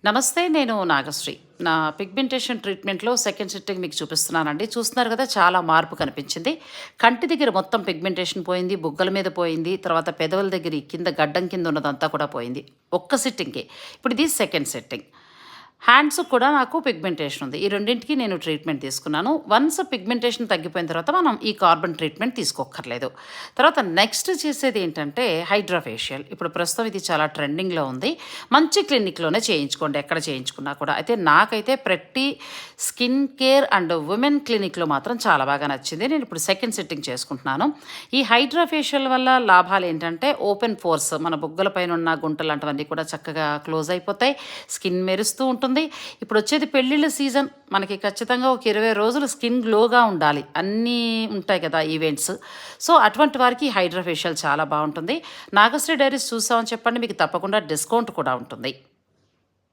నమస్తే. నేను నాగశ్రీ. నా పిగ్మెంటేషన్ ట్రీట్మెంట్‌లో సెకండ్ సిట్టింగ్ మీకు చూపిస్తున్నానండి. చూస్తున్నారు కదా! చాలా మార్పు కనిపించింది. కంటి దగ్గర మొత్తం పిగ్మెంటేషన్ పోయింది. బుగ్గల మీద పోయింది. తర్వాత పెదవుల దగ్గర ఈ కింద గడ్డం కింద ఉన్నదంతా కూడా పోయింది. ఒక్క సిట్టింగ్‌కే. ఇప్పుడు ఇది సెకండ్ సిట్టింగ్. హ్యాండ్స్ కూడా నాకు పిగ్మెంటేషన్ ఉంది. ఈ రెండింటికి నేను ట్రీట్మెంట్ తీసుకున్నాను. వన్స్ పిగ్మెంటేషన్ తగ్గిపోయిన తర్వాత మనం ఈ కార్బన్ ట్రీట్మెంట్ తీసుకోక్కర్లేదు. తర్వాత నెక్స్ట్ చేసేది ఏంటంటే హైడ్రా ఫేషియల్. ఇప్పుడు ప్రస్తుతం ఇది చాలా ట్రెండింగ్‌లో ఉంది. మంచి క్లినిక్‌లోనే చేయించుకోండి ఎక్కడ చేయించుకున్నా కూడా. అయితే నాకైతే ప్రతి స్కిన్ కేర్ అండ్ ఉమెన్ క్లినిక్‌లో మాత్రం చాలా బాగా నచ్చింది. నేను ఇప్పుడు సెకండ్ సిట్టింగ్ చేసుకుంటున్నాను. ఈ హైడ్రా ఫేషియల్ వల్ల లాభాలు ఏంటంటే ఓపెన్ పోర్స్ మన బుగ్గల పైన ఉన్న గుంటలు లాంటివన్నీ కూడా చక్కగా క్లోజ్ అయిపోతాయి. స్కిన్ మెరుస్తూ ఉంటుంది. ఇప్పుడు వచ్చేది పెళ్ళిళ్ళ సీజన్. మనకి ఖచ్చితంగా ఒక 20 రోజులు స్కిన్ గ్లోగా ఉండాలి. అన్నీ ఉంటాయి కదా ఈవెంట్స్. సో అటువంటి వారికి హైడ్రా ఫేషియల్ చాలా బాగుంటుంది. నాగశ్రీ డైరీస్ చూసామని చెప్పండి, మీకు తప్పకుండా డిస్కౌంట్ కూడా ఉంటుంది.